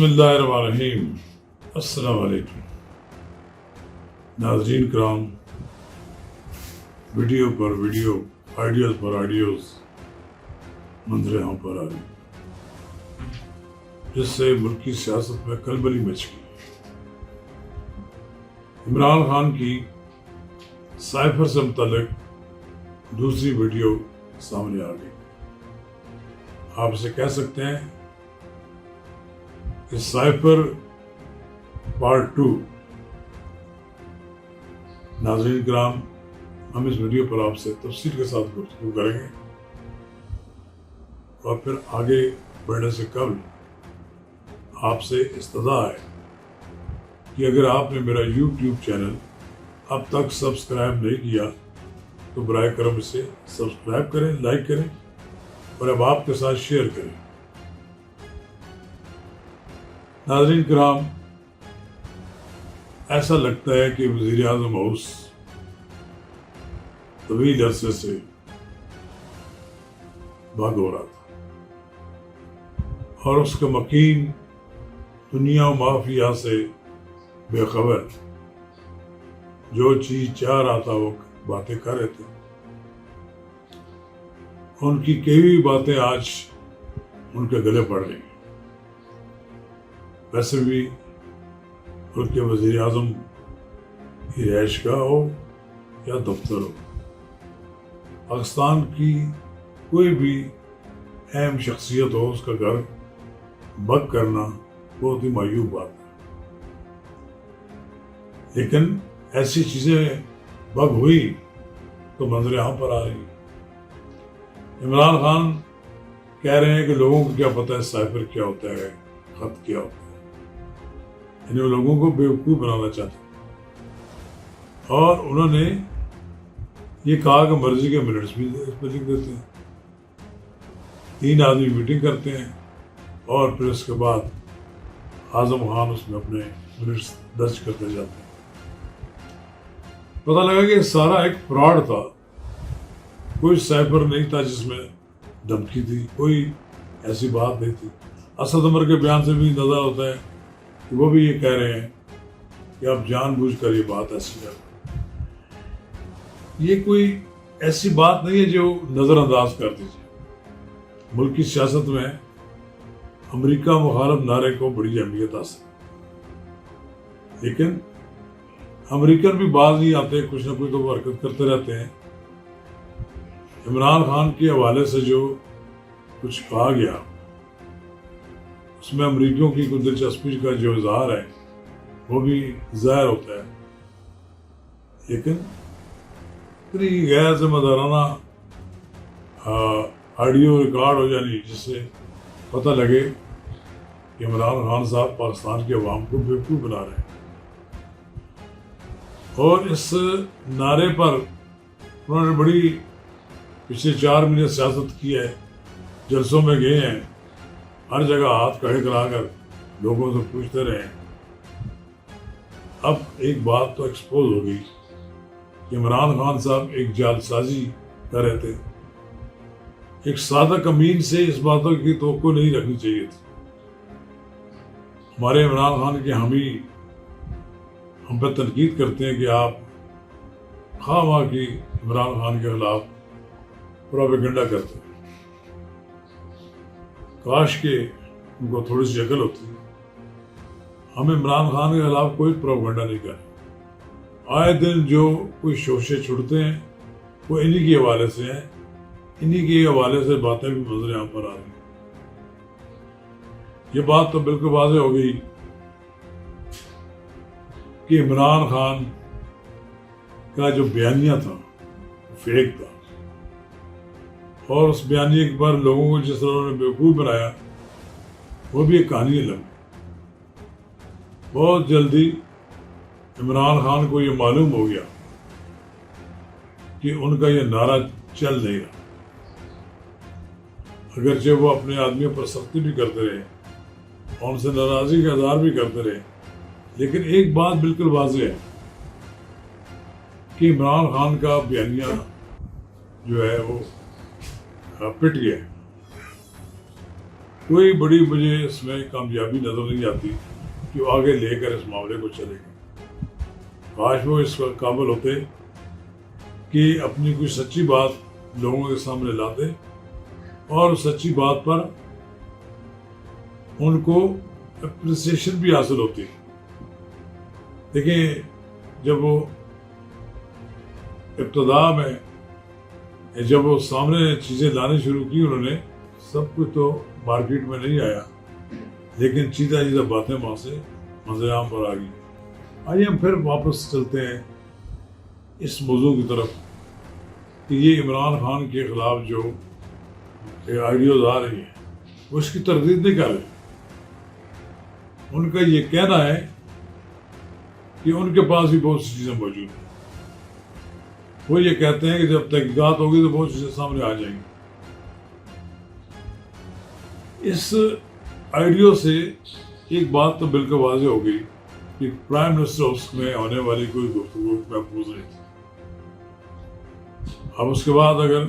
بسم اللہ الرحمن الرحیم۔ السلام علیکم ناظرین کرام، ویڈیو پر ویڈیو، آڈیوز پر آڈیوز منظر عام پر آ رہی، جس سے ملکی سیاست میں کلبلی مچ گئی۔ عمران خان کی سائفر سے متعلق دوسری ویڈیو سامنے آ گئی۔ آپ اسے کہہ سکتے ہیں کہ سائفر پارٹ 2۔ ناظرین کرام، ہم اس ویڈیو پر آپ سے تفصیل کے ساتھ گفتگو کریں گے اور پھر آگے بڑھنے سے قبل آپ سے استدعا ہے کہ اگر آپ نے میرا یوٹیوب چینل اب تک سبسکرائب نہیں کیا تو برائے کرم اسے سبسکرائب کریں، لائک کریں اور اب آپ کے ساتھ شیئر کریں۔ ناظرین کرام، ایسا لگتا ہے کہ وزیر اعظم ہاؤس طویل عرصے سے بند ہو رہا تھا اور اس کا مکین دنیا و مافیا سے بے خبر جو چیز چاہ رہا تھا وہ باتیں کر رہے تھے۔ ان کی کئی بھی باتیں آج ان کے گلے پڑ رہی ہیں۔ ویسے بھی ان کے وزیر اعظم کی رہائش گاہ ہو یا دفتر ہو، پاکستان کی کوئی بھی اہم شخصیت ہو، اس کا گھر بگ کرنا بہت ہی معیوب بات ہے۔ لیکن ایسی چیزیں بگ ہوئی تو منظر عام پر آ رہی۔ عمران خان کہہ رہے ہیں کہ لوگوں کو کیا پتہ ہے سائفر کیا ہوتا ہے، خط کیا ہوتا ہے، یعنی وہ لوگوں کو بیوقوف بنانا چاہتے ہیں۔ اور انہوں نے یہ کہا کہ مرضی کے منٹس بھی اس پہ لکھ دیتے ہیں، 3 آدمی میٹنگ کرتے ہیں اور پھر اس کے بعد اعظم خان اس میں اپنے منٹس درج کرتے جاتے ہیں۔ پتہ لگا کہ سارا ایک فراڈ تھا، کوئی سائفر نہیں تھا جس میں دھمکی تھی، کوئی ایسی بات نہیں تھی۔ اسد عمر کے بیان سے بھی نظر ہوتا ہے کہ وہ بھی یہ کہہ رہے ہیں کہ آپ جان بوجھ کر یہ بات ایسی کر، یہ کوئی ایسی بات نہیں ہے جو نظر انداز کر دیجیے۔ ملکی سیاست میں امریکہ مخالف نعرے کو بڑی اہمیت حاصل ہے، لیکن امریکن بھی باز نہیں آتے، کچھ نہ کچھ تو وہ حرکت کرتے رہتے ہیں۔ عمران خان کے حوالے سے جو کچھ کہا گیا اس میں امریکیوں کی کوئی دلچسپی کا جو اظہار ہے وہ بھی ظاہر ہوتا ہے، لیکن اتنی غیر ذمہ دارانہ آڈیو ریکارڈ ہو جانی جس سے پتہ لگے کہ عمران خان صاحب پاکستان کے عوام کو بیوقوف بنا رہے ہیں۔ اور اس نعرے پر انہوں نے بڑی پچھلے 4 مہینے سیاست کی ہے، جلسوں میں گئے ہیں، ہر جگہ ہاتھ کھڑے کرا کر لوگوں سے پوچھتے رہے ہیں۔ اب ایک بات تو ایکسپوز ہو گئی کہ عمران خان صاحب ایک جعل سازی کر رہے تھے۔ ایک سادہ کمین سے اس باتوں کی توقع نہیں رکھنی چاہیے تھی۔ ہمارے عمران خان کے حامی ہم پہ تنقید کرتے ہیں کہ آپ خواہ مخواہ کی عمران خان کے خلاف پروپیگنڈا کرتے ہیں۔ کاش کہ ان کو تھوڑی سی عقل ہوتی۔ ہم عمران خان کے خلاف کوئی پروپیگنڈا نہیں کریں۔ آئے دن جو کوئی شوشے چھڑتے ہیں وہ انہی کے حوالے سے ہیں، انہی کے حوالے سے باتیں بھی منظر عام پر آ رہی ہیں۔ یہ بات تو بالکل واضح ہو گئی کہ عمران خان کا جو بیانیہ تھا فیک تھا، اور اس بیانیے کے بعد لوگوں کو جس طرح انہوں نے بیوقوف بنایا وہ بھی ایک کہانی ہے لمبی۔ بہت جلدی عمران خان کو یہ معلوم ہو گیا کہ ان کا یہ نعرہ چل نہیں رہا، اگرچہ وہ اپنے آدمیوں پر سختی بھی کرتے رہے اور ان سے ناراضی کا اظہار بھی کرتے رہے، لیکن ایک بات بالکل واضح ہے کہ عمران خان کا بیانیہ جو ہے وہ پٹ گیا۔ کوئی بڑی مجھے اس میں کامیابی نظر نہیں آتی کہ وہ آگے لے کر اس معاملے کو چلے گئے. کاش وہ اس قابل ہوتے کہ اپنی کوئی سچی بات لوگوں کے سامنے لاتے اور سچی بات پر ان کو اپریسیشن بھی حاصل ہوتی. دیکھیں جب وہ ابتدا میں جب وہ سامنے چیزیں لانے شروع کی انہوں نے سب کچھ تو مارکیٹ میں نہیں آیا لیکن چیزیں باتیں وہاں سے منظر عام پر آ گئی. آئیے ہم پھر واپس چلتے ہیں اس موضوع کی طرف کہ یہ عمران خان کے خلاف جو آئیڈیاز آ رہی ہیں وہ اس کی تردید نہیں کر رہے. ان کا یہ کہنا ہے کہ ان کے پاس بھی بہت سی چیزیں موجود ہیں. وہ یہ کہتے ہیں کہ جب تحقیقات ہوگی تو بہت چیزیں سامنے آ جائیں گی. اس آئیڈیا سے ایک بات تو بالکل واضح ہو گئی کہ پرائم منسٹر ہاؤس میں ہونے والی کوئی گفتگو محفوظ نہیں تھی. اب اس کے بعد اگر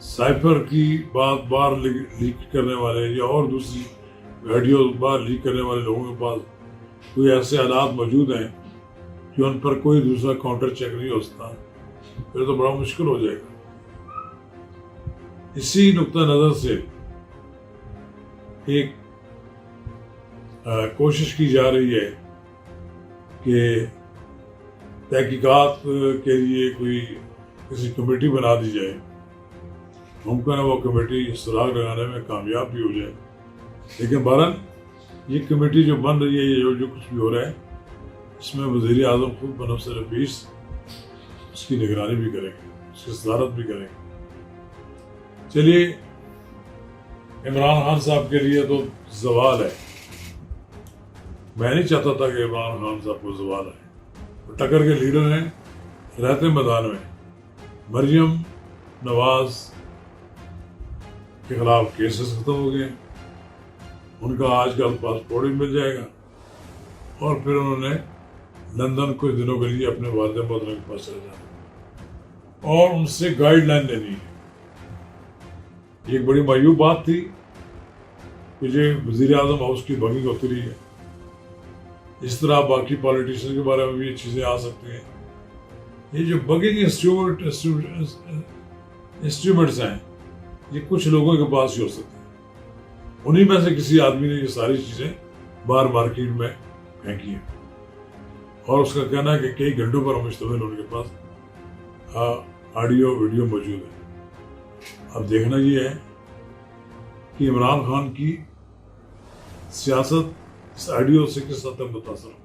سائفر کی بات باہر لیک کرنے والے یا اور دوسری ویڈیو باہر لیک کرنے والے لوگوں کے پاس کوئی ایسے آلات موجود ہیں کہ ان پر کوئی دوسرا کاؤنٹر چیک نہیں ہو سکتا پھر تو بڑا مشکل ہو جائے گا. اسی نقطہ نظر سے ایک کوشش کی جا رہی ہے کہ تحقیقات کے لیے کوئی کسی کمیٹی بنا دی جائے. ممکن ہے وہ کمیٹی سراغ لگانے میں کامیاب بھی ہو جائے لیکن بہرحال یہ کمیٹی جو بن رہی ہے یہ جو کچھ بھی ہو رہا ہے اس میں وزیر اعظم خود بنفسِ نفیس اس کی نگرانی بھی کریں گے اس کی صدارت بھی کریں گے. چلیے عمران خان صاحب کے لیے تو زوال ہے. میں نہیں چاہتا تھا کہ عمران خان صاحب کو زوال ہے. وہ ٹکر کے لیڈر ہیں رہتے میدان میں. مریم نواز کے خلاف کیسز ختم ہو گئے. ان کا آج کل پاسپورٹ بھی مل جائے گا اور پھر انہوں نے لندن کچھ دنوں کے لیے اپنے والد محترم کے پاس چلے جانا اور ان سے گائیڈ لائن لینی ہے. ایک بڑی معیوب بات تھی کہ جو وزیر اعظم ہاؤس کی بگنگ ہوتی رہی ہے. اس طرح باقی پالیٹیشین کے بارے میں بھی یہ چیزیں آ سکتی ہیں. یہ جو بگنگ انسٹرومنٹس ہیں یہ کچھ لوگوں کے پاس ہی ہو سکتے ہیں. انہی میں سے کسی آدمی نے یہ ساری چیزیں باہر مارکیٹ میں پھینکی ہیں اور اس کا کہنا ہے کہ کئی گھنٹوں پر مشتمل ان کے پاس آڈیو ویڈیو موجود ہے. اب دیکھنا یہ ہے کہ عمران خان کی سیاست اس آڈیو سے کس حد تک متاثر ہو.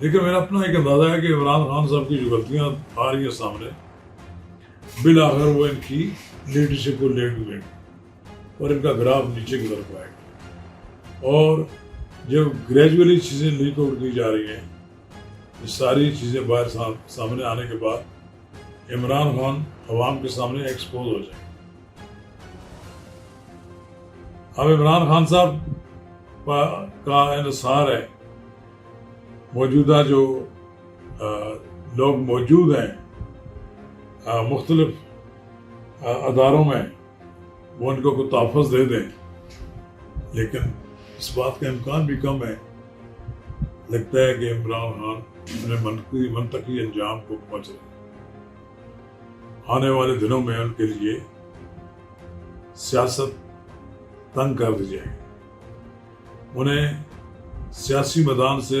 لیکن میرا اپنا ایک اندازہ ہے کہ عمران خان صاحب کی جو غلطیاں آ رہی ہیں سامنے بالآخر وہ ان کی لیڈرشپ کو لیٹ گئے اور ان کا گراف نیچے کی طرف آئے گا. اور جب گریجولی چیزیں لیک آؤٹ کی جا رہی ہیں یہ ساری چیزیں باہر سامنے آنے کے بعد عمران خان عوام کے سامنے ایکسپوز ہو جائے. اب عمران خان صاحب کا انحصار ہے موجودہ جو لوگ موجود ہیں مختلف اداروں میں وہ ان کو کوئی تحفظ دے دیں لیکن اس بات کا امکان بھی کم ہے. لگتا ہے کہ عمران خان اپنے منطقی انجام کو پہنچ رہے ہیں. آنے والے دنوں میں ان کے لیے سیاست تنگ کر دی جائے. انہیں سیاسی میدان سے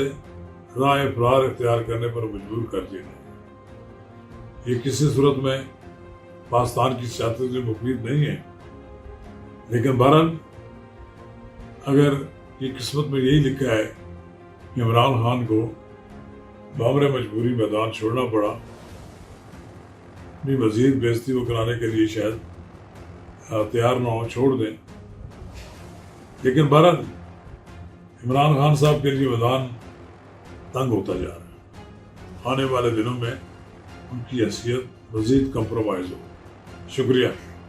راہ فرار اختیار کرنے پر مجبور کر دیا جائے. یہ کسی صورت میں پاکستان کی سیاست کے لیے مفید نہیں ہے لیکن بہرحال اگر یہ قسمت میں یہی لکھا ہے کہ عمران خان کو بامر مجبوری میدان چھوڑنا پڑا بھی مزید بےعزتی وہ کرانے کے لیے شاید تیار نہ ہو چھوڑ دیں لیکن بہرحال عمران خان صاحب کے لیے میدان تنگ ہوتا جا رہا ہے. آنے والے دنوں میں ان کی حیثیت مزید کمپرومائز ہو. شکریہ.